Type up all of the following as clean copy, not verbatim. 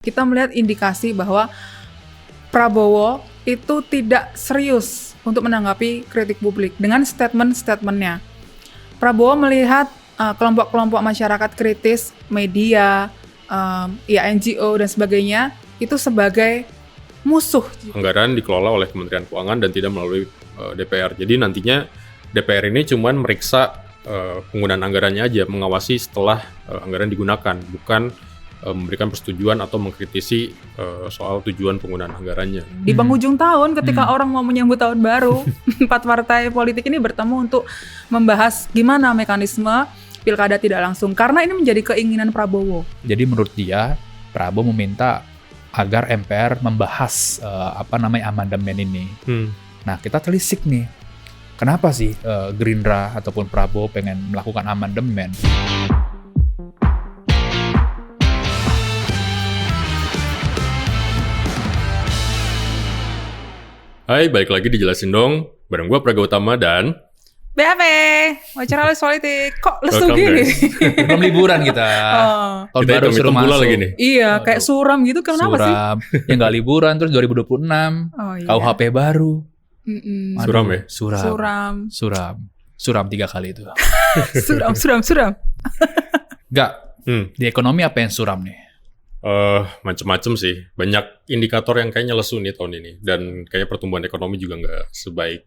Kita melihat indikasi bahwa Prabowo itu tidak serius untuk menanggapi kritik publik dengan statement-statementnya. Prabowo melihat kelompok-kelompok masyarakat kritis, media, NGO dan sebagainya itu sebagai musuh. Anggaran dikelola oleh Kementerian Keuangan dan tidak melalui DPR. Jadi nantinya DPR ini cuma meriksa penggunaan anggarannya aja, mengawasi setelah anggaran digunakan, bukan memberikan persetujuan atau mengkritisi soal tujuan penggunaan anggarannya. Di penghujung tahun ketika orang mau menyambut tahun baru, 4 partai politik ini bertemu untuk membahas gimana mekanisme pilkada tidak langsung, karena ini menjadi keinginan Prabowo. Jadi menurut dia, Prabowo meminta agar MPR membahas amandemen ini. Nah, kita telisik nih, kenapa sih Gerindra ataupun Prabowo pengen melakukan amandemen? Hai, balik lagi dijelasin dong. Bareng gue Praga Utama dan BAP, Wawancara Politik. Kok lesu Welcome, gini? Belum liburan kita. Tahun kita baru suruh hitung-hitung pula masuk. lagi nih. Iya, kayak suram gitu. Kenapa sih? Suram. Ya nggak liburan, terus 2026. Oh, iya. KUHP baru. Mm-mm. Aduh, Suram ya? Suram 3 kali itu. Suram. Nggak, di ekonomi apa yang suram nih? Macem-macem sih. Banyak indikator yang kayaknya lesu nih tahun ini. Dan kayaknya pertumbuhan ekonomi juga nggak sebaik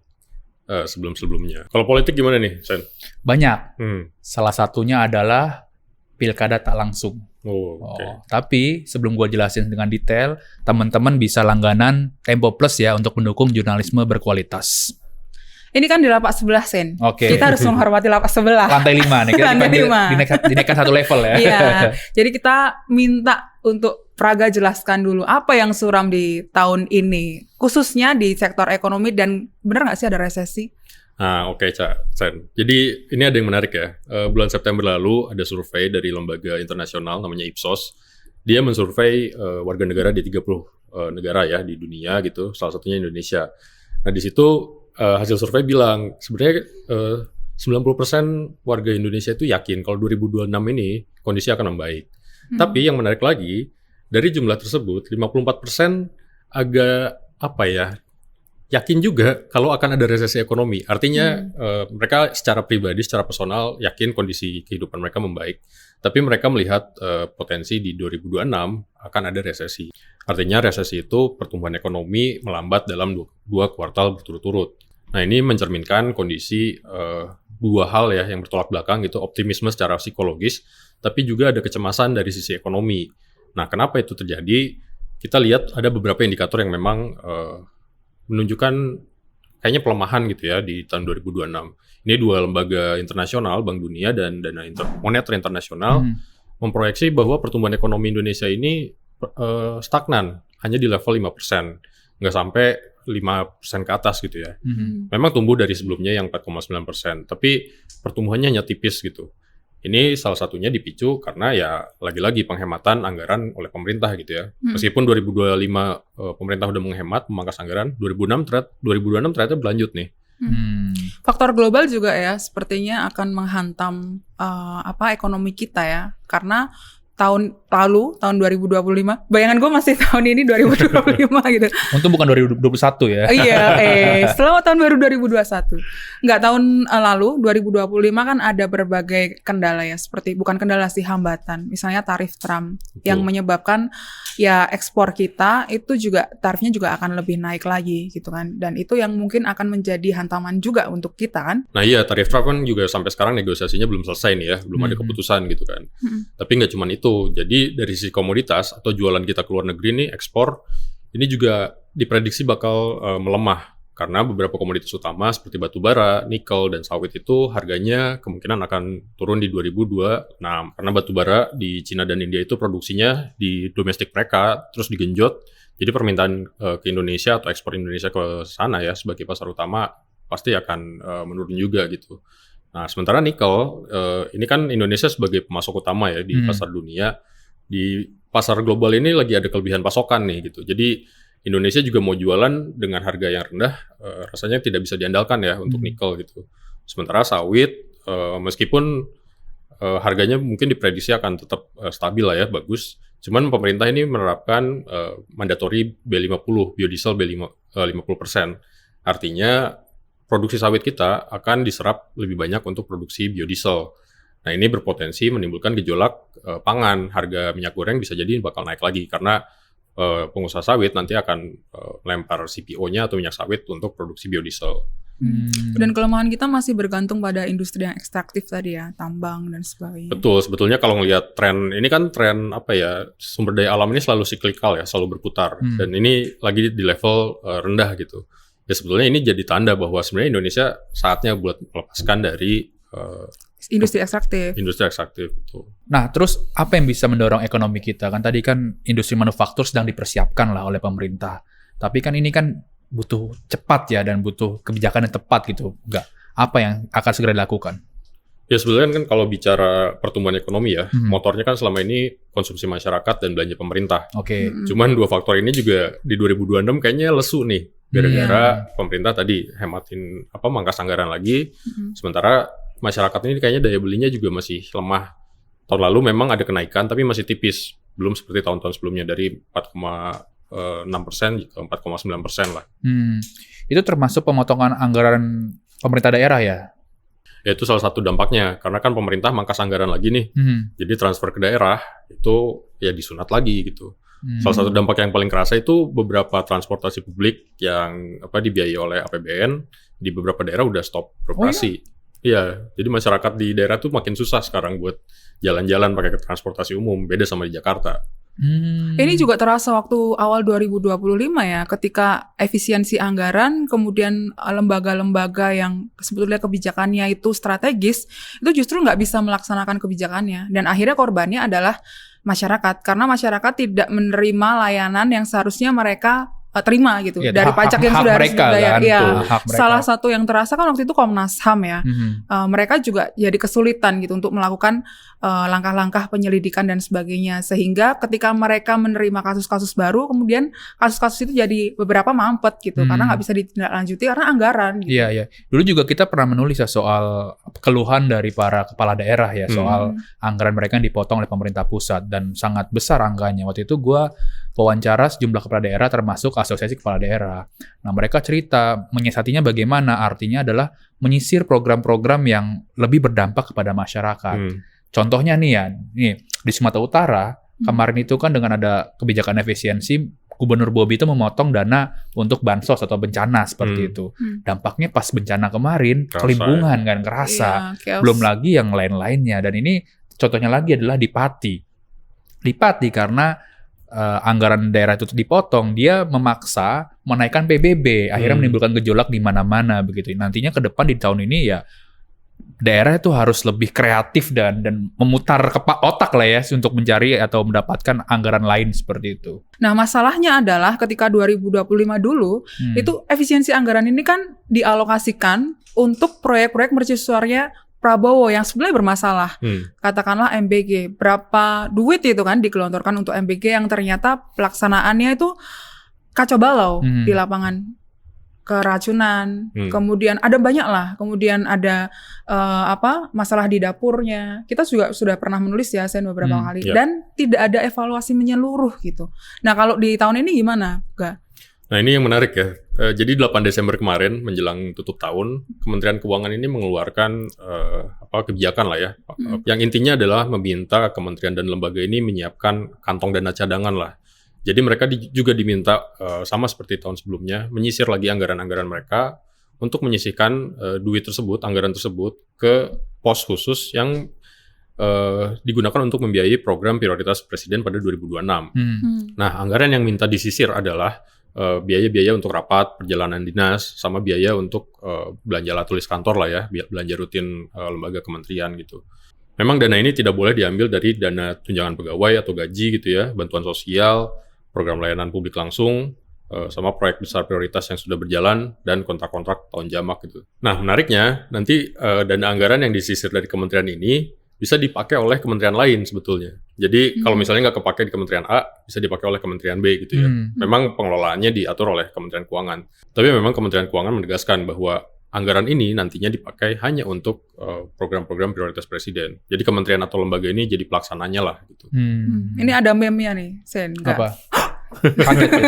sebelum-sebelumnya. Kalau politik gimana nih, Sen? Banyak. Salah satunya adalah pilkada tak langsung. Oke. Tapi sebelum gue jelasin dengan detail, teman-teman bisa langganan Tempo Plus ya untuk mendukung jurnalisme berkualitas. Ini kan di lapak sebelah, Sen. Oke. Kita harus menghormati lapak sebelah. Lantai 5 nih, kita Lantai 5. dinaikkan satu level ya. Iya. Jadi kita minta untuk Praga jelaskan dulu apa yang suram di tahun ini, khususnya di sektor ekonomi, dan benar nggak sih ada resesi? Oke, Cak. Sen. Jadi ini ada yang menarik ya. Bulan September lalu ada survei dari lembaga internasional namanya Ipsos. Dia mensurvei warga negara di 30 negara ya di dunia gitu. Salah satunya Indonesia. Nah di situ hasil survei bilang sebenarnya 90% warga Indonesia itu yakin kalau 2026 ini kondisi akan membaik. Tapi yang menarik lagi, dari jumlah tersebut 54% agak yakin juga kalau akan ada resesi ekonomi. Artinya mereka secara pribadi, secara personal yakin kondisi kehidupan mereka membaik. Tapi mereka melihat potensi di 2026 akan ada resesi. Artinya resesi itu pertumbuhan ekonomi melambat dalam 2 kuartal berturut-turut. Nah ini mencerminkan kondisi 2 hal ya yang bertolak belakang gitu, optimisme secara psikologis, tapi juga ada kecemasan dari sisi ekonomi. Nah kenapa itu terjadi? Kita lihat ada beberapa indikator yang memang menunjukkan kayaknya pelemahan gitu ya di tahun 2026. Ini 2 lembaga internasional, Bank Dunia dan Dana Moneter Internasional, memproyeksi bahwa pertumbuhan ekonomi Indonesia ini stagnan, hanya di level 5%, nggak sampai 5% ke atas gitu ya. Memang tumbuh dari sebelumnya yang 4,9%, tapi pertumbuhannya hanya tipis gitu. Ini salah satunya dipicu karena ya lagi-lagi penghematan anggaran oleh pemerintah gitu ya. Meskipun 2025 pemerintah udah menghemat, memangkas anggaran, 2026 ternyata berlanjut nih. Faktor global juga ya sepertinya akan menghantam ekonomi kita ya, karena tahun lalu, tahun 2025, bayangan gue masih tahun ini 2025 gitu. Untung bukan 2021 ya. Iya, selamat tahun baru 2021. Enggak, tahun lalu 2025 kan ada berbagai kendala ya, seperti bukan kendala sih, hambatan. Misalnya tarif Trump yang menyebabkan ya ekspor kita itu juga tarifnya juga akan lebih naik lagi gitu kan. Dan itu yang mungkin akan menjadi hantaman juga untuk kita kan. Nah iya, tarif Trump kan juga sampai sekarang negosiasinya belum selesai nih ya, belum ada keputusan gitu kan. Tapi nggak cuma itu, jadi dari sisi komoditas atau jualan kita ke luar negeri nih, ekspor, ini juga diprediksi bakal melemah. Karena beberapa komoditas utama seperti batu bara, nikel, dan sawit itu harganya kemungkinan akan turun di 2026. Karena batu bara di Cina dan India itu produksinya di domestik mereka, terus digenjot. Jadi permintaan ke Indonesia atau ekspor Indonesia ke sana ya sebagai pasar utama pasti akan menurun juga gitu. Nah sementara nikel, ini kan Indonesia sebagai pemasok utama ya di pasar dunia. Di pasar global ini lagi ada kelebihan pasokan nih gitu. Jadi Indonesia juga mau jualan dengan harga yang rendah, rasanya tidak bisa diandalkan ya untuk nikel gitu. Sementara sawit, meskipun harganya mungkin diprediksi akan tetap stabil lah ya, bagus. Cuman pemerintah ini menerapkan mandatory B50, biodiesel B50%. Artinya produksi sawit kita akan diserap lebih banyak untuk produksi biodiesel. Nah, ini berpotensi menimbulkan gejolak pangan. Harga minyak goreng bisa jadi bakal naik lagi karena pengusaha sawit nanti akan lempar CPO-nya atau minyak sawit untuk produksi biodiesel. Dan kelemahan kita masih bergantung pada industri yang ekstraktif tadi ya, tambang dan sebagainya. Betul, sebetulnya kalau ngelihat tren, ini kan tren apa ya, sumber daya alam ini selalu siklikal ya, selalu berputar. Dan ini lagi di level rendah gitu. Ya sebetulnya ini jadi tanda bahwa sebenarnya Indonesia saatnya buat melepaskan dari industri ekstraktif. Industri ekstraktif itu. Nah, terus apa yang bisa mendorong ekonomi kita? Kan tadi kan industri manufaktur sedang dipersiapkan lah oleh pemerintah. Tapi kan ini kan butuh cepat ya dan butuh kebijakan yang tepat gitu. Enggak. Apa yang akan segera dilakukan? Ya sebenarnya kan kalau bicara pertumbuhan ekonomi ya, motornya kan selama ini konsumsi masyarakat dan belanja pemerintah. Oke. Cuman dua faktor ini juga di 2026 kayaknya lesu nih. Gara-gara pemerintah tadi hematin mangkas anggaran lagi. Sementara masyarakat ini kayaknya daya belinya juga masih lemah. Tahun lalu memang ada kenaikan tapi masih tipis. Belum seperti tahun-tahun sebelumnya dari 4,6% ke 4,9% lah. Itu termasuk pemotongan anggaran pemerintah daerah ya? Ya itu salah satu dampaknya, karena kan pemerintah mangkas anggaran lagi nih. Jadi transfer ke daerah itu ya disunat lagi gitu. Salah satu dampak yang paling kerasa itu beberapa transportasi publik yang dibiayai oleh APBN di beberapa daerah udah stop beroperasi. Iya, jadi masyarakat di daerah tuh makin susah sekarang buat jalan-jalan pakai transportasi umum, beda sama di Jakarta. Ini juga terasa waktu awal 2025 ya, ketika efisiensi anggaran, kemudian lembaga-lembaga yang sebetulnya kebijakannya itu strategis, itu justru nggak bisa melaksanakan kebijakannya. Dan akhirnya korbannya adalah masyarakat, karena masyarakat tidak menerima layanan yang seharusnya mereka terima gitu ya, dari pajak yang sudah harus dibayar. Kan, ya, salah satu yang terasa kan waktu itu Komnas HAM ya, mereka juga jadi kesulitan gitu untuk melakukan langkah-langkah penyelidikan dan sebagainya, sehingga ketika mereka menerima kasus-kasus baru, kemudian kasus-kasus itu jadi beberapa mampet gitu, karena nggak bisa ditindaklanjuti karena anggaran. Gitu. Iya, iya. Dulu juga kita pernah menulis ya soal keluhan dari para kepala daerah ya, soal anggaran mereka yang dipotong oleh pemerintah pusat dan sangat besar angkanya. Waktu itu gue wawancara sejumlah kepala daerah termasuk asosiasi kepala daerah. Nah, mereka cerita menyiasatinya bagaimana, artinya adalah menyisir program-program yang lebih berdampak kepada masyarakat. Contohnya nih ya, di Sumatera Utara, kemarin itu kan dengan ada kebijakan efisiensi, Gubernur Bobi itu memotong dana untuk bansos atau bencana seperti itu. Dampaknya pas bencana kemarin, kelimpungan kan, kerasa. Belum lagi yang lain-lainnya. Dan ini contohnya lagi adalah di Pati. Di Pati karena anggaran daerah itu dipotong, dia memaksa menaikkan PBB, akhirnya menimbulkan gejolak di mana-mana begitu. Nantinya ke depan di tahun ini ya daerah itu harus lebih kreatif dan memutar otak lah ya untuk mencari atau mendapatkan anggaran lain seperti itu. Nah, masalahnya adalah ketika 2025 dulu itu efisiensi anggaran ini kan dialokasikan untuk proyek-proyek mercusuarnya Prabowo yang sebenarnya bermasalah. Katakanlah MBG, berapa duit itu kan digelontorkan untuk MBG yang ternyata pelaksanaannya itu kacau balau di lapangan, keracunan, kemudian ada banyak lah, kemudian ada masalah di dapurnya. Kita juga sudah pernah menulis ya, Sen, beberapa kali, dan tidak ada evaluasi menyeluruh gitu. Nah, kalau di tahun ini gimana, Ga? Nah, ini yang menarik ya. Jadi 8 Desember kemarin menjelang tutup tahun, Kementerian Keuangan ini mengeluarkan kebijakan lah ya. Yang intinya adalah meminta kementerian dan lembaga ini menyiapkan kantong dana cadangan lah. Jadi mereka juga diminta sama seperti tahun sebelumnya menyisir lagi anggaran-anggaran mereka untuk menyisihkan duit tersebut, anggaran tersebut ke pos khusus yang digunakan untuk membiayai program prioritas Presiden pada 2026. Nah, anggaran yang minta disisir adalah biaya-biaya untuk rapat, perjalanan dinas, sama biaya untuk belanja alat tulis kantor lah ya, belanja rutin lembaga kementerian gitu. Memang dana ini tidak boleh diambil dari dana tunjangan pegawai atau gaji gitu ya, bantuan sosial, program layanan publik langsung, sama proyek besar prioritas yang sudah berjalan, dan kontrak-kontrak tahun jamak gitu. Nah, menariknya, nanti dana anggaran yang disisir dari kementerian ini bisa dipakai oleh kementerian lain sebetulnya. Jadi kalau misalnya nggak kepakai di kementerian A, bisa dipakai oleh kementerian B gitu ya. Memang pengelolaannya diatur oleh Kementerian Keuangan. Tapi memang Kementerian Keuangan menegaskan bahwa anggaran ini nantinya dipakai hanya untuk program-program prioritas presiden. Jadi kementerian atau lembaga ini jadi pelaksananya lah gitu. Ini ada meme-nya nih, Sen. Apa? Kaget ya?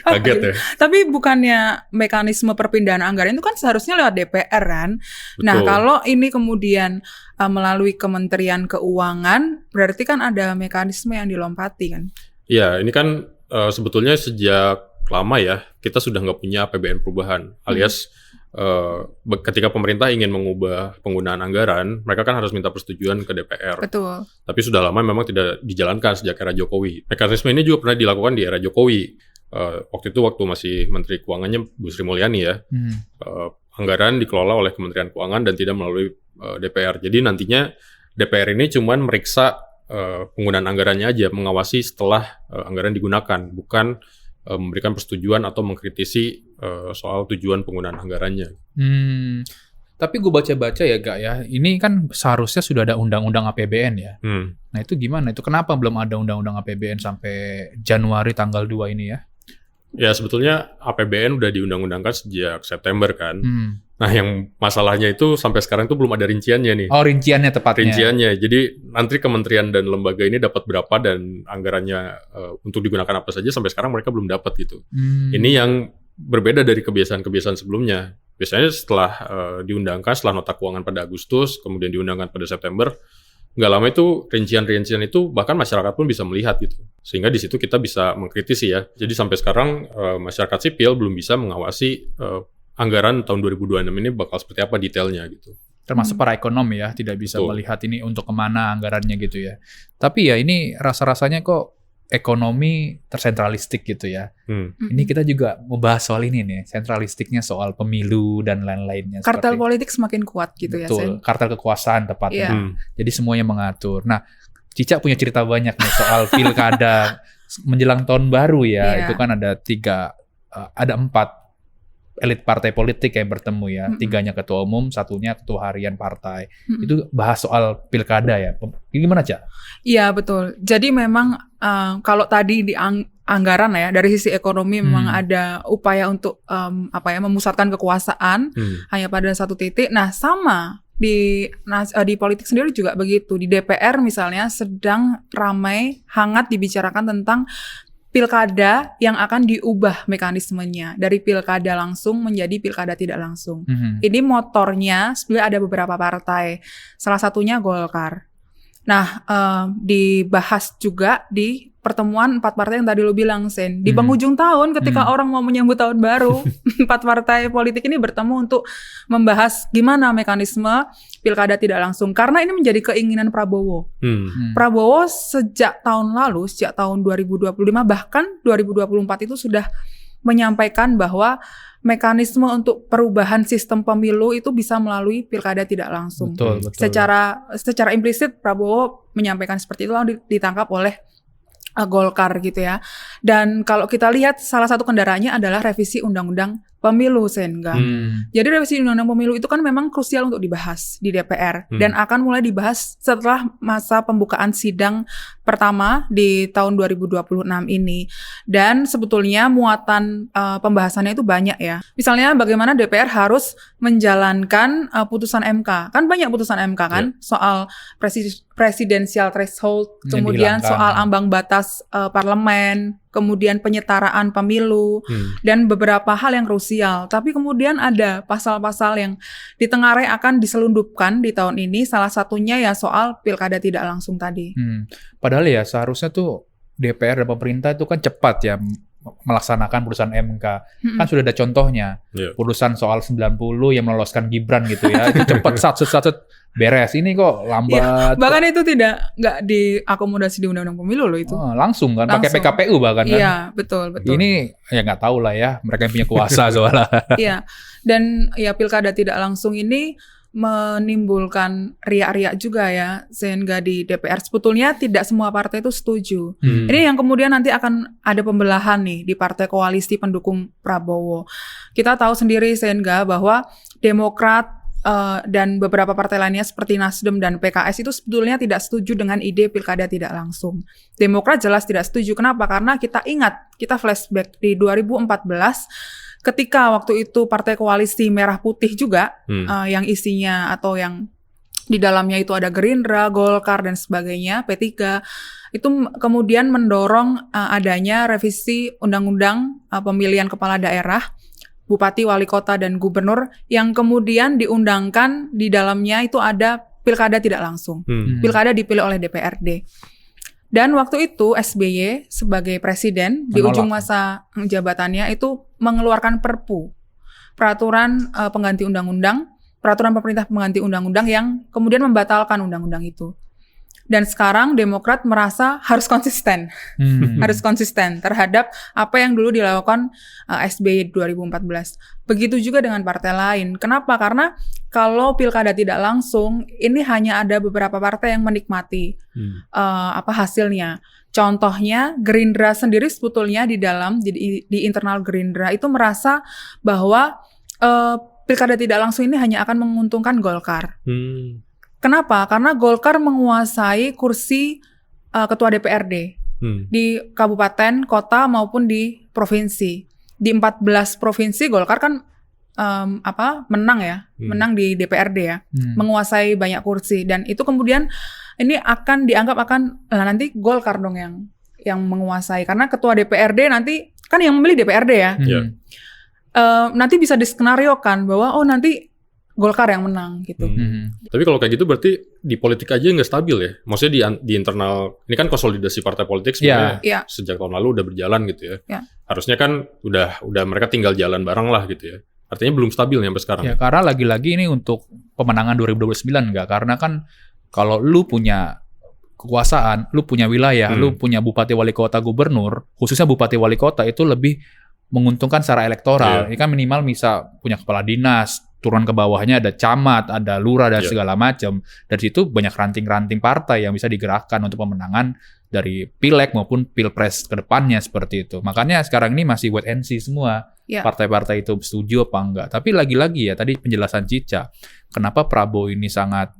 Kaget ya. Tapi bukannya mekanisme perpindahan anggaran itu kan seharusnya lewat DPR kan? Betul. Nah, kalau ini kemudian melalui Kementerian Keuangan, berarti kan ada mekanisme yang dilompati kan? Iya, ini kan sebetulnya sejak lama ya, kita sudah nggak punya APBN perubahan, alias ketika pemerintah ingin mengubah penggunaan anggaran, mereka kan harus minta persetujuan ke DPR. Betul. Tapi sudah lama memang tidak dijalankan sejak era Jokowi. Mekanisme ini juga pernah dilakukan di era Jokowi. Waktu masih Menteri Keuangannya Bu Sri Mulyani ya. Anggaran dikelola oleh Kementerian Keuangan dan tidak melalui DPR. Jadi nantinya DPR ini cuma meriksa penggunaan anggarannya aja, mengawasi setelah anggaran digunakan, bukan memberikan persetujuan atau mengkritisi soal tujuan penggunaan anggarannya. Tapi gue baca-baca ya Gak ya, ini kan seharusnya sudah ada undang-undang APBN ya. Nah itu gimana? Itu kenapa belum ada undang-undang APBN sampai Januari tanggal 2 ini ya? Ya sebetulnya APBN udah diundang-undangkan sejak September kan. Nah yang masalahnya itu sampai sekarang itu belum ada rinciannya nih. Oh rinciannya tepatnya. Rinciannya, jadi nanti kementerian dan lembaga ini dapat berapa dan anggarannya untuk digunakan apa saja sampai sekarang mereka belum dapat gitu. Ini yang berbeda dari kebiasaan-kebiasaan sebelumnya. Biasanya setelah diundangkan, setelah nota keuangan pada Agustus, kemudian diundangkan pada September, nggak lama itu rincian-rincian itu bahkan masyarakat pun bisa melihat gitu. Sehingga di situ kita bisa mengkritisi ya. Jadi sampai sekarang masyarakat sipil belum bisa mengawasi anggaran tahun 2026 ini bakal seperti apa detailnya gitu. Termasuk para ekonom ya, tidak bisa melihat ini untuk kemana anggarannya gitu ya. Tapi ya ini rasa-rasanya kok ekonomi tersentralistik gitu ya. Ini kita juga membahas soal ini nih, sentralistiknya soal pemilu dan lain-lainnya. Kartel politik semakin kuat gitu. Betul, ya, kartel kekuasaan tepatnya. Jadi semuanya mengatur. Nah, Cica punya cerita banyak nih soal pilkada menjelang tahun baru ya. Itu kan ada 4 elit partai politik yang bertemu ya. 3-nya ketua umum, 1-nya ketua harian partai. Itu bahas soal pilkada ya. Gimana, Cak? Iya, betul. Jadi memang kalau tadi di anggaran ya, dari sisi ekonomi memang ada upaya untuk memusatkan kekuasaan hanya pada satu titik. Nah, sama di politik sendiri juga begitu. Di DPR misalnya sedang ramai hangat dibicarakan tentang pilkada yang akan diubah mekanismenya dari pilkada langsung menjadi pilkada tidak langsung. Ini motornya sebenarnya ada beberapa partai, salah satunya Golkar. Nah, dibahas juga di pertemuan 4 partai yang tadi lo bilang, Sen. Di penghujung tahun ketika orang mau menyambut tahun baru, 4 partai politik ini bertemu untuk membahas gimana mekanisme pilkada tidak langsung. Karena ini menjadi keinginan Prabowo. Prabowo sejak tahun lalu, sejak tahun 2025, bahkan 2024 itu sudah menyampaikan bahwa mekanisme untuk perubahan sistem pemilu itu bisa melalui pilkada tidak langsung. Betul. Secara implisit Prabowo menyampaikan seperti itu lalu ditangkap oleh Golkar gitu ya. Dan kalau kita lihat salah satu kendaraannya adalah revisi undang-undang pemilu, Senga. Jadi revisi undang-undang pemilu itu kan memang krusial untuk dibahas di DPR dan akan mulai dibahas setelah masa pembukaan sidang pertama di tahun 2026 ini. Dan sebetulnya muatan pembahasannya itu banyak ya. Misalnya bagaimana DPR harus menjalankan putusan MK. Kan banyak putusan MK kan soal presidensial threshold, kemudian soal ambang batas parlemen, kemudian penyetaraan pemilu, dan beberapa hal yang krusial. Tapi kemudian ada pasal-pasal yang ditengarai akan diselundupkan di tahun ini, salah satunya ya soal pilkada tidak langsung tadi. Padahal ya seharusnya tuh DPR dan pemerintah itu kan cepat ya melaksanakan putusan MK. Kan sudah ada contohnya. Putusan soal 90 yang meloloskan Gibran gitu ya. Itu cepat satu beres. Ini kok lambat. Bahkan itu nggak diakomodasi di undang-undang pemilu loh itu. Langsung kan, pakai PKPU bahkan kan. Iya, betul. Ini ya nggak tahu lah ya, mereka yang punya kuasa soalnya. Iya, dan ya pilkada tidak langsung ini menimbulkan riak-riak juga ya, sehingga di DPR sebetulnya tidak semua partai itu setuju. Ini yang kemudian nanti akan ada pembelahan nih di partai koalisi pendukung Prabowo. Kita tahu sendiri sehingga bahwa Demokrat dan beberapa partai lainnya seperti Nasdem dan PKS itu sebetulnya tidak setuju dengan ide pilkada tidak langsung. Demokrat jelas tidak setuju. Kenapa? Karena kita ingat, kita flashback di 2014 ketika waktu itu partai koalisi Merah Putih juga yang isinya atau yang di dalamnya itu ada Gerindra, Golkar dan sebagainya, P3 itu kemudian mendorong adanya revisi undang-undang pemilihan kepala daerah, bupati, wali kota dan gubernur yang kemudian diundangkan di dalamnya itu ada pilkada tidak langsung. Pilkada dipilih oleh DPRD. Dan waktu itu SBY sebagai presiden di ujung masa jabatannya itu mengeluarkan Perpu, peraturan pengganti undang-undang, peraturan pemerintah pengganti undang-undang yang kemudian membatalkan undang-undang itu. Dan sekarang Demokrat merasa harus konsisten, harus konsisten terhadap apa yang dulu dilakukan SBY 2014. Begitu juga dengan partai lain. Kenapa? Karena kalau pilkada tidak langsung, ini hanya ada beberapa partai yang menikmati hasilnya. Contohnya Gerindra sendiri sebetulnya di internal Gerindra itu merasa bahwa pilkada tidak langsung ini hanya akan menguntungkan Golkar. Kenapa? Karena Golkar menguasai kursi ketua DPRD di kabupaten, kota maupun di provinsi. Di 14 provinsi Golkar kan menang ya, menang di DPRD ya, menguasai banyak kursi dan itu kemudian ini akan dianggap nanti Golkar dong yang menguasai karena ketua DPRD nanti kan yang memilih DPRD ya. Nanti bisa diskenariokan bahwa nanti Golkar yang menang gitu. Tapi kalau kayak gitu berarti di politik aja nggak stabil ya? Maksudnya di internal, ini kan konsolidasi partai politik sebenarnya sejak tahun lalu udah berjalan gitu ya. Harusnya kan udah mereka tinggal jalan bareng lah gitu ya. Artinya belum stabil nih sampai sekarang. Ya, karena lagi-lagi ini untuk pemenangan 2029 enggak. Karena kan kalau lu punya kekuasaan, lu punya wilayah, lu punya bupati, wali kota, gubernur, khususnya bupati, wali kota itu lebih menguntungkan secara elektoral. Ini kan minimal bisa punya kepala dinas, turun ke bawahnya ada camat, ada lurah dan segala macam. Dari situ banyak ranting-ranting partai yang bisa digerakkan untuk pemenangan dari pileg maupun pilpres ke depannya seperti itu. Makanya sekarang ini masih wait and see semua. Partai-partai itu setuju apa enggak. Tapi lagi-lagi ya tadi penjelasan Cica, kenapa Prabowo ini sangat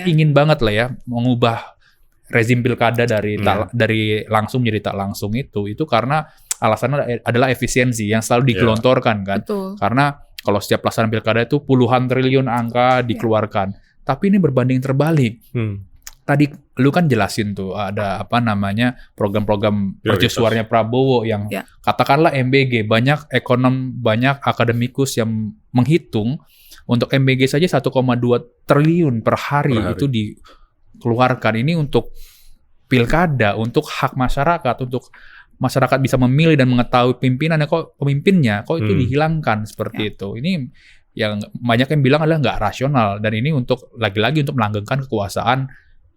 ingin banget lah ya mengubah rezim pilkada dari langsung menjadi tak langsung itu karena alasannya adalah efisiensi yang selalu digelontorkan kan. Betul. Karena kalau setiap pelaksanaan pilkada itu puluhan triliun angka dikeluarkan. Tapi ini berbanding terbalik. Tadi lu kan jelasin tuh ada program-program mercusuarnya Prabowo yang katakanlah MBG, banyak ekonom, banyak akademikus yang menghitung untuk MBG saja 1,2 triliun per hari itu dikeluarkan. Ini untuk pilkada, untuk hak masyarakat, untuk masyarakat bisa memilih dan mengetahui pemimpinnya kok itu dihilangkan seperti itu. Ini yang banyak yang bilang adalah nggak rasional dan ini untuk lagi-lagi untuk melanggengkan kekuasaan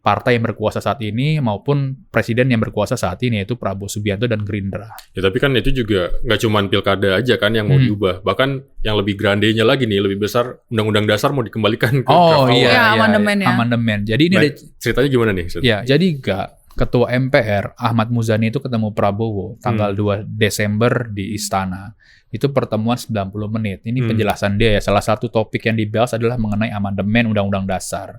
partai yang berkuasa saat ini maupun presiden yang berkuasa saat ini yaitu Prabowo Subianto dan Gerindra. Ya tapi kan itu juga nggak cuma pilkada aja kan yang mau diubah, bahkan yang lebih grandenya lagi nih, lebih besar Undang-Undang Dasar mau dikembalikan ke amandemen. Jadi ini ceritanya gimana nih? Jadi Ketua MPR Ahmad Muzani itu ketemu Prabowo tanggal 2 Desember di Istana. Itu pertemuan 90 menit. Ini penjelasan dia ya. Salah satu topik yang dibahas adalah mengenai amandemen Undang-Undang Dasar.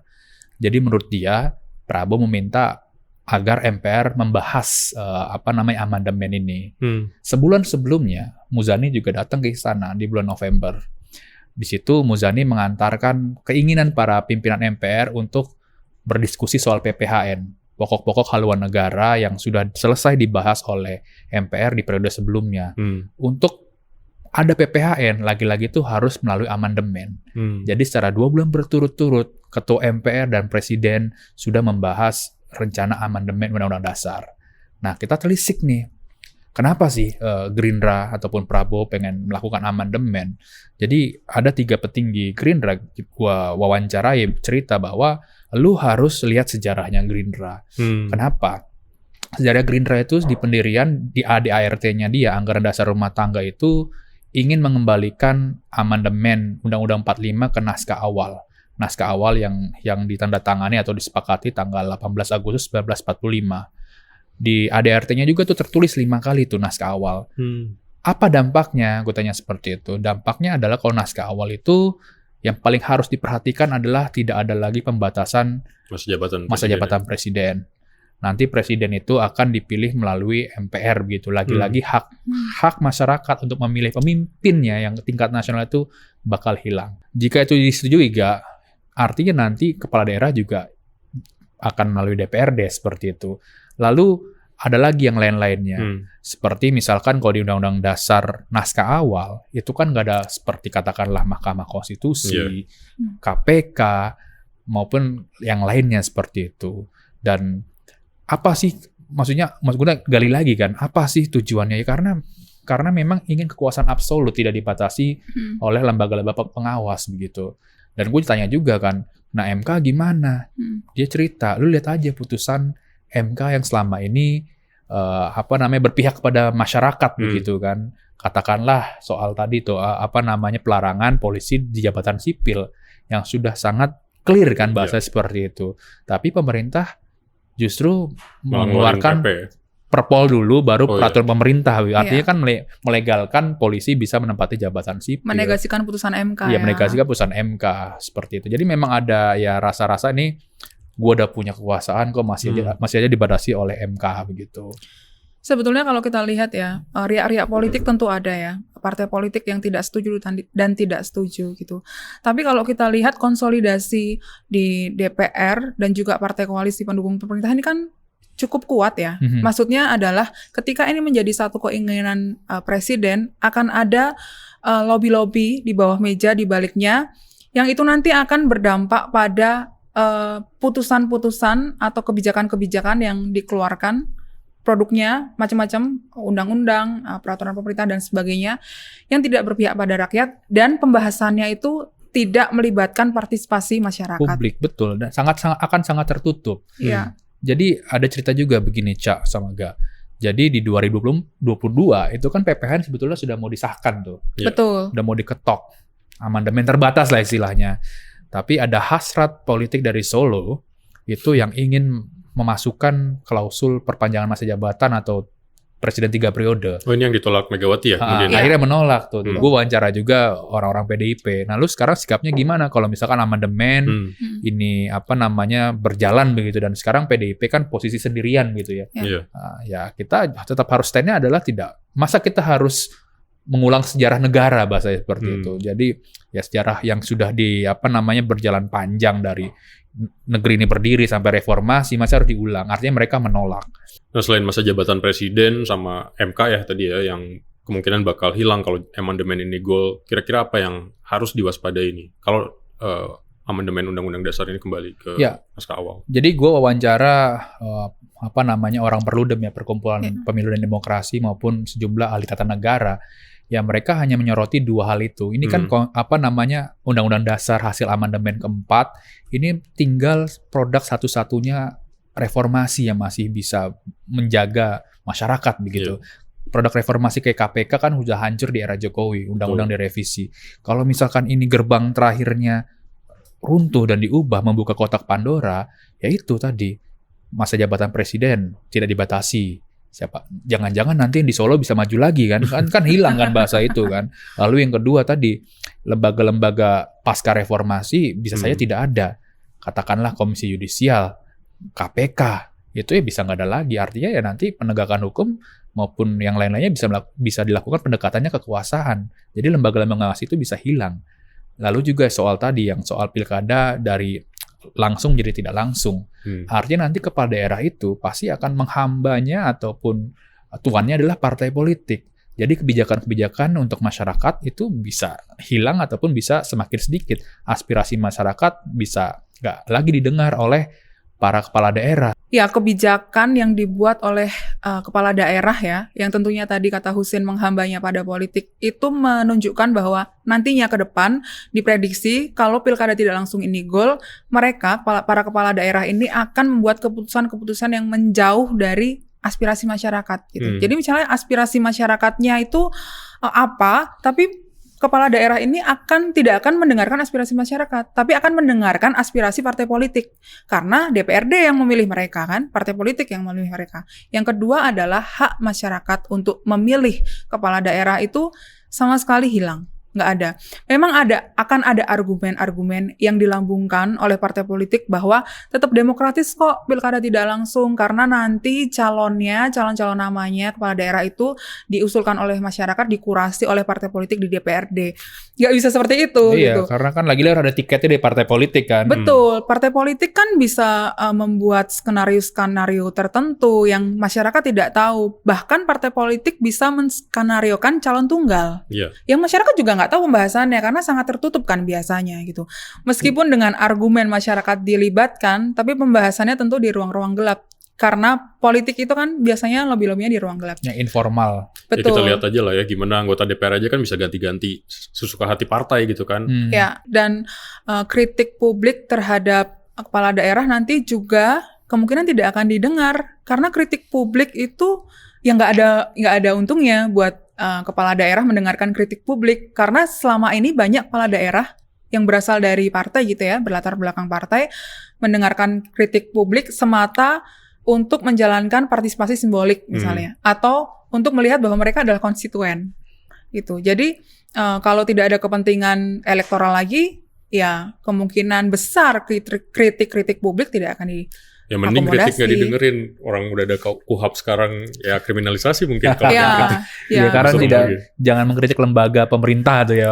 Jadi menurut dia, Prabowo meminta agar MPR membahas amandemen ini. Sebulan sebelumnya, Muzani juga datang ke Istana di bulan November. Di situ Muzani mengantarkan keinginan para pimpinan MPR untuk berdiskusi soal PPHN. Pokok-pokok haluan negara yang sudah selesai dibahas oleh MPR di periode sebelumnya. Untuk ada PPHN, lagi-lagi itu harus melalui amandemen. Jadi secara 2 bulan berturut-turut, Ketua MPR dan Presiden sudah membahas rencana amandemen Undang-Undang Dasar. Nah, kita telisik nih, kenapa sih Gerindra ataupun Prabowo pengen melakukan amandemen? Jadi ada 3 petinggi Gerindra, gua wawancarai cerita bahwa lu harus lihat sejarahnya Gerindra. Kenapa? Sejarah Gerindra itu di pendirian di ADART-nya dia, Anggaran Dasar Rumah Tangga itu ingin mengembalikan amandemen Undang-Undang 45 ke naskah awal. Naskah awal yang ditandatangani atau disepakati tanggal 18 Agustus 1945. Di ADART-nya juga tuh tertulis 5 kali tuh naskah awal. Apa dampaknya? Gue tanya seperti itu. Dampaknya adalah kalau naskah awal itu yang paling harus diperhatikan adalah tidak ada lagi pembatasan masa jabatan presiden. nanti presiden itu akan dipilih melalui MPR begitu. Lagi-lagi hak masyarakat untuk memilih pemimpinnya yang tingkat nasional itu bakal hilang. Jika itu disetujui artinya nanti kepala daerah juga akan melalui DPRD seperti itu. Lalu ada lagi yang lain-lainnya. Seperti misalkan kalau di Undang-Undang Dasar naskah awal, itu kan nggak ada seperti katakanlah Mahkamah Konstitusi, KPK, maupun yang lainnya seperti itu. Dan apa sih, maksud gue gali lagi kan, apa sih tujuannya? Ya karena memang ingin kekuasaan absolut, tidak dibatasi oleh lembaga-lembaga pengawas begitu. Dan gue ditanya juga kan, nah MK gimana? Dia cerita, lu lihat aja putusan MK yang selama ini berpihak kepada masyarakat begitu kan. Katakanlah soal tadi tuh pelarangan polisi di jabatan sipil yang sudah sangat clear kan bahasa seperti itu. Tapi pemerintah justru mengeluarkan perpol dulu baru peraturan pemerintah. Artinya kan melegalkan polisi bisa menempati jabatan sipil. Menegasikan putusan MK. Iya, menegasikan putusan MK seperti itu. Jadi memang ada ya rasa-rasa ini gue udah punya kekuasaan kok masih aja dibatasi oleh MK begitu. Sebetulnya kalau kita lihat ya, riak-riak politik tentu ada ya. Partai politik yang tidak setuju dan tidak setuju gitu. Tapi kalau kita lihat konsolidasi di DPR dan juga partai koalisi pendukung pemerintah ini kan cukup kuat ya. Maksudnya adalah ketika ini menjadi satu keinginan presiden, akan ada lobby-lobby di bawah meja di baliknya yang itu nanti akan berdampak pada putusan-putusan atau kebijakan-kebijakan yang dikeluarkan, produknya macam-macam, undang-undang, peraturan pemerintah dan sebagainya yang tidak berpihak pada rakyat dan pembahasannya itu tidak melibatkan partisipasi masyarakat. Publik, betul, dan akan sangat tertutup. Iya. Jadi ada cerita juga begini, Cak sama Ga. Jadi di 2022 itu kan PPHN sebetulnya sudah mau disahkan tuh. Betul. Udah mau diketok. Amandemen terbatas lah istilahnya. Tapi ada hasrat politik dari Solo itu yang ingin memasukkan klausul perpanjangan masa jabatan atau presiden 3 periode. Oh, ini yang ditolak Megawati ya? Akhirnya menolak tuh. Gue wawancara juga orang-orang PDIP. Nah, lu sekarang sikapnya gimana kalau misalkan amandemen ini berjalan begitu, dan sekarang PDIP kan posisi sendirian gitu ya. Ya kita tetap harus stand-nya adalah tidak. Masa kita harus mengulang sejarah negara bahasanya seperti itu. Jadi ya sejarah yang sudah berjalan panjang dari negeri ini berdiri sampai reformasi masih harus diulang. Artinya mereka menolak. Nah, selain masa jabatan presiden sama MK ya tadi ya yang kemungkinan bakal hilang kalau amandemen ini goal, kira-kira apa yang harus diwaspadai ini kalau amandemen Undang-Undang Dasar ini kembali ke naskah awal? Jadi gue wawancara orang Perludem ya, Perkumpulan Pemilu dan Demokrasi maupun sejumlah ahli tata negara. Ya mereka hanya menyoroti 2 hal itu. Ini kan Undang-Undang Dasar hasil amandemen keempat, ini tinggal produk satu-satunya reformasi yang masih bisa menjaga masyarakat begitu. Produk reformasi kayak KPK kan udah hancur di era Jokowi, undang-undang direvisi. Kalau misalkan ini gerbang terakhirnya runtuh dan diubah, membuka kotak Pandora, ya itu tadi, masa jabatan presiden tidak dibatasi. Jangan-jangan nanti yang di Solo bisa maju lagi kan hilang kan bahasa itu kan. Lalu yang kedua tadi, lembaga-lembaga pasca reformasi bisa saja tidak ada. Katakanlah Komisi Yudisial, KPK, itu ya bisa nggak ada lagi. Artinya ya nanti penegakan hukum maupun yang lain-lainnya bisa dilakukan pendekatannya kekuasaan. Jadi lembaga-lembaga itu bisa hilang. Lalu juga soal tadi, yang soal pilkada dari langsung jadi tidak langsung. Artinya nanti kepala daerah itu pasti akan menghambanya ataupun tuannya adalah partai politik. Jadi kebijakan-kebijakan untuk masyarakat itu bisa hilang ataupun bisa semakin sedikit. Aspirasi masyarakat bisa nggak lagi didengar oleh para kepala daerah. Ya, kebijakan yang dibuat oleh kepala daerah ya, yang tentunya tadi kata Husin menghambanya pada politik, itu menunjukkan bahwa nantinya ke depan diprediksi kalau pilkada tidak langsung ini goal, mereka, para kepala daerah ini akan membuat keputusan-keputusan yang menjauh dari aspirasi masyarakat gitu. Jadi misalnya aspirasi masyarakatnya itu apa, tapi kepala daerah ini tidak akan mendengarkan aspirasi masyarakat, tapi akan mendengarkan aspirasi partai politik. Karena DPRD yang memilih mereka kan, partai politik yang memilih mereka. Yang kedua adalah hak masyarakat untuk memilih kepala daerah itu sama sekali hilang. nggak ada. Memang akan ada argumen-argumen yang dilambungkan oleh partai politik bahwa tetap demokratis kok pilkada tidak langsung karena nanti calon namanya kepala daerah itu diusulkan oleh masyarakat, dikurasi oleh partai politik di DPRD. Nggak bisa seperti itu. Iya, gitu. karena kan lagi-lagi ada tiketnya dari partai politik kan. Betul, partai politik kan bisa membuat skenario-skenario tertentu yang masyarakat tidak tahu. Bahkan partai politik bisa menskenariokan calon tunggal. Iya. Yang masyarakat juga nggak tahu pembahasannya karena sangat tertutup kan biasanya gitu. Meskipun dengan argumen masyarakat dilibatkan, tapi pembahasannya tentu di ruang-ruang gelap. Karena politik itu kan biasanya lebih-lebihnya di ruang gelap. Yang informal. Betul. Ya kita lihat aja lah ya gimana anggota DPR aja kan bisa ganti-ganti sesuka hati partai gitu kan. Ya, dan kritik publik terhadap kepala daerah nanti juga kemungkinan tidak akan didengar karena kritik publik itu yang nggak ada untungnya buat kepala daerah mendengarkan kritik publik karena selama ini banyak kepala daerah yang berasal dari partai gitu ya, berlatar belakang partai, mendengarkan kritik publik semata untuk menjalankan partisipasi simbolik misalnya, atau untuk melihat bahwa mereka adalah konstituen gitu. Jadi kalau tidak ada kepentingan elektoral lagi, ya kemungkinan besar kritik publik tidak akan ya mending kritik nggak didengerin, orang udah ada KUHP sekarang ya kriminalisasi mungkin kalau kritik. Ya, karena jangan mengkritik lembaga pemerintah tuh ya.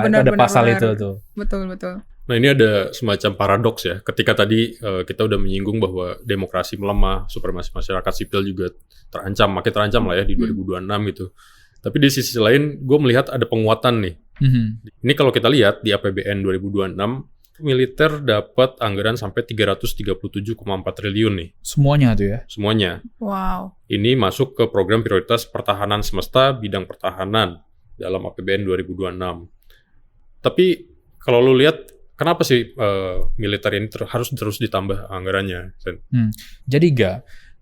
Benar, itu ada pasal benar. itu tuh. Betul. Nah ini ada semacam paradoks ya, ketika tadi kita udah menyinggung bahwa demokrasi melemah, supremasi masyarakat sipil juga makin terancam lah ya di 2026 gitu. Tapi di sisi lain gue melihat ada penguatan nih. Ini kalau kita lihat di APBN 2026, militer dapat anggaran sampai 337,4 triliun nih. Semuanya tuh ya? Semuanya. Wow. Ini masuk ke program prioritas pertahanan semesta bidang pertahanan dalam APBN 2026. Tapi kalau lu lihat, kenapa sih militer ini harus terus ditambah anggarannya? Jadi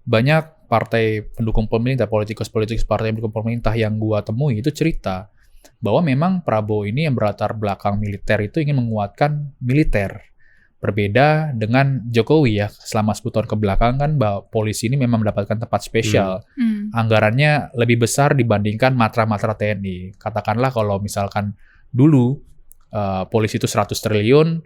banyak partai pendukung pemerintah, politikus partai pendukung pemerintah yang gua temui itu cerita bahwa memang Prabowo ini yang berlatar belakang militer itu ingin menguatkan militer. Berbeda dengan Jokowi ya, selama 10 tahun kebelakang kan bahwa polisi ini memang mendapatkan tempat spesial. Anggarannya lebih besar dibandingkan matra-matra TNI. Katakanlah kalau misalkan dulu polisi itu 100 triliun,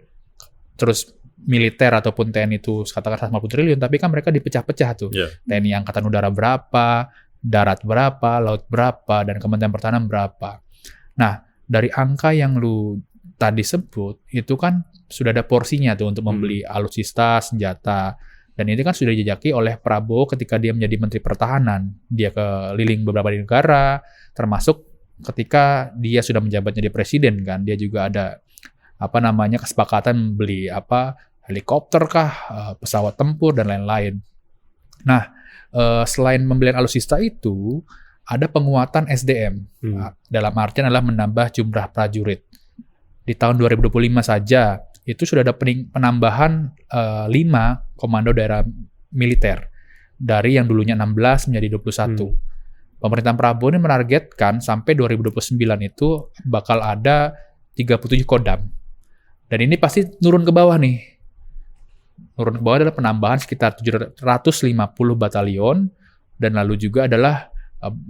terus militer ataupun TNI itu katakan 150 triliun, tapi kan mereka dipecah-pecah tuh. TNI Angkatan Udara berapa, darat berapa, laut berapa, dan Kementerian Pertahanan berapa. Nah, dari angka yang lu tadi sebut, itu kan sudah ada porsinya tuh untuk membeli alutsista, senjata. Dan ini kan sudah dijajaki oleh Prabowo ketika dia menjadi Menteri Pertahanan. Dia keliling beberapa negara, termasuk ketika dia sudah menjabat jadi presiden kan. Dia juga ada kesepakatan membeli helikopter kah, pesawat tempur, dan lain-lain. Nah, selain membeli alutsista itu, ada penguatan SDM. Dalam artian adalah menambah jumlah prajurit. Di tahun 2025 saja, itu sudah ada penambahan 5 komando daerah militer. Dari yang dulunya 16 menjadi 21. Pemerintahan Prabowo ini menargetkan sampai 2029 itu bakal ada 37 Kodam. Dan ini pasti turun ke bawah nih. Turun ke bawah adalah penambahan sekitar 750 batalion, dan lalu juga adalah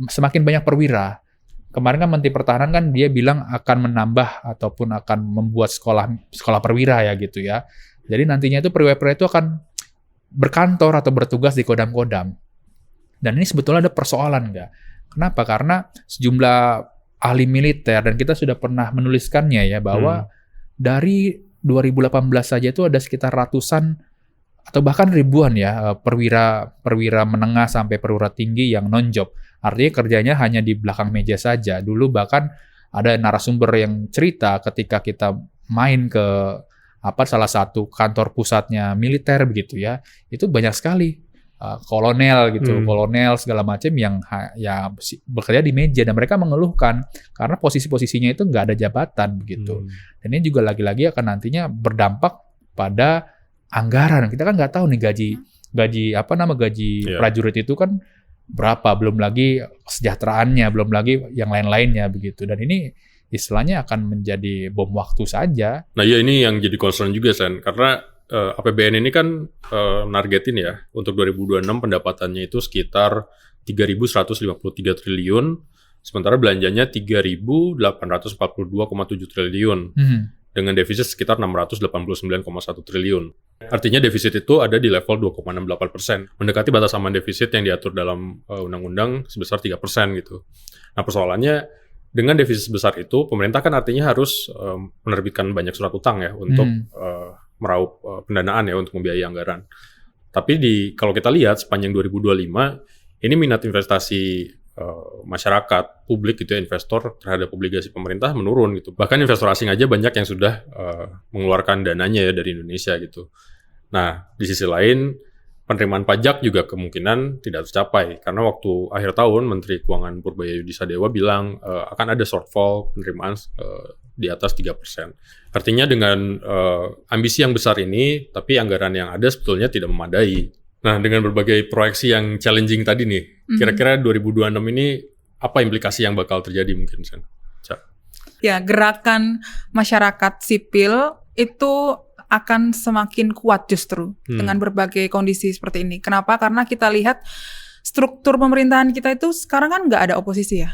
semakin banyak perwira. Kemarin kan Menteri Pertahanan kan dia bilang akan menambah ataupun akan membuat sekolah perwira ya gitu ya. Jadi nantinya itu perwira-perwira itu akan berkantor atau bertugas di kodam-kodam. Dan ini sebetulnya ada persoalan nggak? Kenapa? Karena sejumlah ahli militer, dan kita sudah pernah menuliskannya ya, bahwa dari 2018 saja itu ada sekitar ratusan atau bahkan ribuan ya perwira menengah sampai perwira tinggi yang non-job. Artinya kerjanya hanya di belakang meja saja. Dulu bahkan ada narasumber yang cerita ketika kita main ke salah satu kantor pusatnya militer begitu ya, itu banyak sekali kolonel gitu, kolonel segala macam yang bekerja di meja, dan mereka mengeluhkan karena posisi-posisinya itu nggak ada jabatan begitu. Dan ini juga lagi-lagi akan nantinya berdampak pada anggaran. Kita kan nggak tahu nih gaji prajurit itu kan berapa, belum lagi kesejahteraannya, belum lagi yang lain-lainnya begitu. Dan ini istilahnya akan menjadi bom waktu saja. Nah ya ini yang jadi concern juga Sen, karena APBN ini kan nargetin ya untuk 2026 pendapatannya itu sekitar 3.153 triliun, Sementara belanjanya 3.842,7 triliun. Dengan defisit sekitar 689,1 triliun. Artinya defisit itu ada di level 2,68%, mendekati batas aman defisit yang diatur dalam undang-undang sebesar 3% gitu. Nah persoalannya, dengan defisit sebesar itu, pemerintah kan artinya harus menerbitkan banyak surat utang ya untuk meraup pendanaan ya untuk membiayai anggaran. Tapi kalau kita lihat sepanjang 2025, ini minat investasi masyarakat, publik gitu ya, investor terhadap obligasi pemerintah menurun gitu. Bahkan investor asing aja banyak yang sudah mengeluarkan dananya ya dari Indonesia gitu. Nah, di sisi lain penerimaan pajak juga kemungkinan tidak tercapai karena waktu akhir tahun Menteri Keuangan Purbaya Sadewa bilang akan ada shortfall penerimaan di atas 3%. Artinya dengan ambisi yang besar ini, tapi anggaran yang ada sebetulnya tidak memadai. Nah, dengan berbagai proyeksi yang challenging tadi nih, kira-kira 2026 ini apa implikasi yang bakal terjadi mungkin, Sen? Ya, gerakan masyarakat sipil itu akan semakin kuat justru dengan berbagai kondisi seperti ini. Kenapa? Karena kita lihat struktur pemerintahan kita itu sekarang kan nggak ada oposisi ya.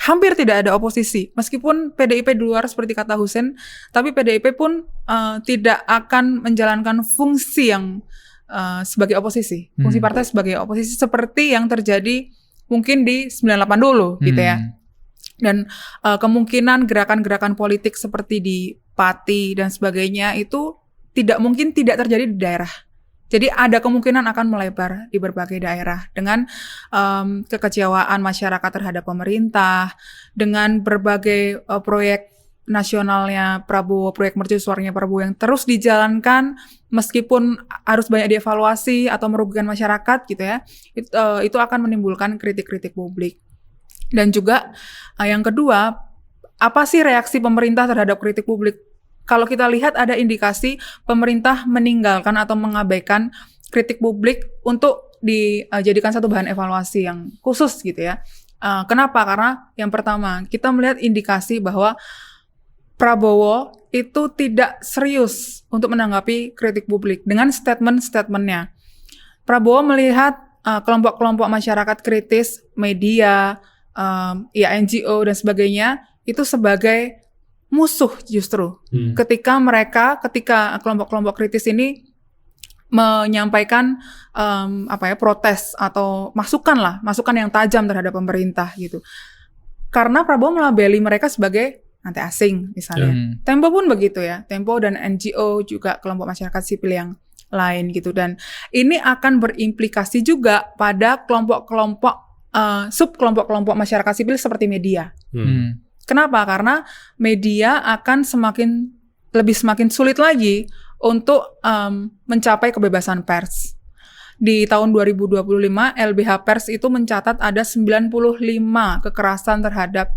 Hampir tidak ada oposisi. Meskipun PDIP di luar seperti kata Husein, tapi PDIP pun tidak akan menjalankan fungsi yang sebagai oposisi, fungsi partai sebagai oposisi seperti yang terjadi mungkin di 98 dulu gitu ya. Dan kemungkinan gerakan-gerakan politik seperti di Pati dan sebagainya itu tidak mungkin tidak terjadi di daerah. Jadi ada kemungkinan akan melebar di berbagai daerah dengan kekecewaan masyarakat terhadap pemerintah, dengan berbagai proyek nasionalnya Prabowo, proyek mercusuarnya Prabowo yang terus dijalankan meskipun harus banyak dievaluasi atau merugikan masyarakat gitu ya, itu akan menimbulkan kritik-kritik publik. Dan juga yang kedua, apa sih reaksi pemerintah terhadap kritik publik? Kalau kita lihat ada indikasi pemerintah meninggalkan atau mengabaikan kritik publik untuk dijadikan satu bahan evaluasi yang khusus gitu ya. Kenapa? Karena yang pertama, kita melihat indikasi bahwa Prabowo itu tidak serius untuk menanggapi kritik publik dengan statement-statementnya. Prabowo melihat kelompok-kelompok masyarakat kritis, media, ya NGO dan sebagainya itu sebagai musuh justru. Ketika kelompok-kelompok kritis ini menyampaikan protes atau masukan yang tajam terhadap pemerintah gitu. Karena Prabowo melabeli mereka sebagai anti asing misalnya. Tempo pun begitu ya. Tempo dan NGO juga kelompok masyarakat sipil yang lain gitu. Dan ini akan berimplikasi juga pada kelompok-kelompok subkelompok-kelompok masyarakat sipil seperti media. Kenapa? Karena media akan semakin sulit lagi untuk mencapai kebebasan pers. Di tahun 2025, LBH Pers itu mencatat ada 95 kekerasan terhadap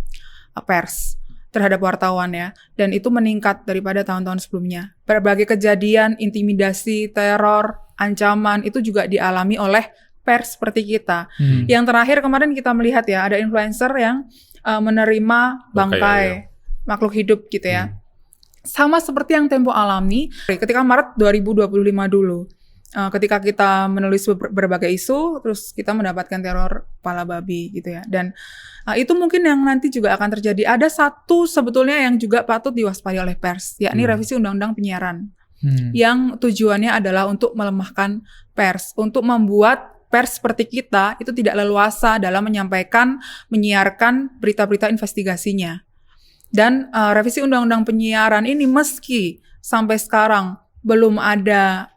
pers, terhadap wartawan ya, dan itu meningkat daripada tahun-tahun sebelumnya. Berbagai kejadian, intimidasi, teror, ancaman itu juga dialami oleh pers seperti kita. Yang terakhir kemarin kita melihat ya, ada influencer yang menerima bangkai makhluk hidup gitu ya. Sama seperti yang Tempo alami ketika Maret 2025 dulu. Ketika kita menulis berbagai isu, terus kita mendapatkan teror kepala babi gitu ya. Dan itu mungkin yang nanti juga akan terjadi. Ada satu sebetulnya yang juga patut diwaspadai oleh pers, yakni revisi Undang-Undang Penyiaran. Yang tujuannya adalah untuk melemahkan pers, untuk membuat pers seperti kita itu tidak leluasa dalam menyiarkan berita-berita investigasinya. Dan revisi Undang-Undang Penyiaran ini meski sampai sekarang belum ada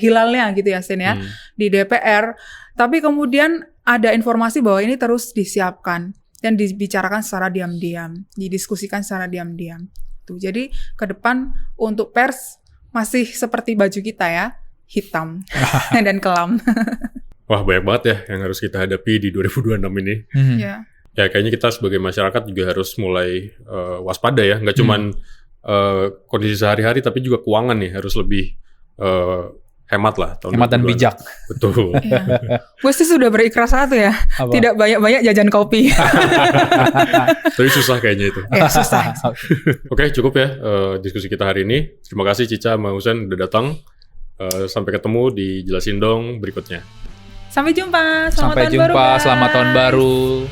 hilalnya gitu ya Sen ya di DPR, tapi kemudian ada informasi bahwa ini terus disiapkan dan dibicarakan secara diam-diam, didiskusikan secara diam-diam. Tuh, jadi ke depan untuk pers masih seperti baju kita ya, hitam dan kelam. Wah, banyak banget ya yang harus kita hadapi di 2026 ini. Ya kayaknya kita sebagai masyarakat juga harus mulai waspada ya, nggak cuman kondisi sehari-hari tapi juga keuangan nih harus lebih hemat lah. Hemat dan bijak. Betul. Gue sih sudah berikrar satu ya, tidak banyak-banyak jajan kopi. Tapi susah kayaknya itu. Ya, susah. Oke, cukup ya diskusi kita hari ini. Terima kasih Cica sama Husein udah datang. Sampai ketemu di Jelasin Dong berikutnya. Sampai jumpa. Selamat tahun baru.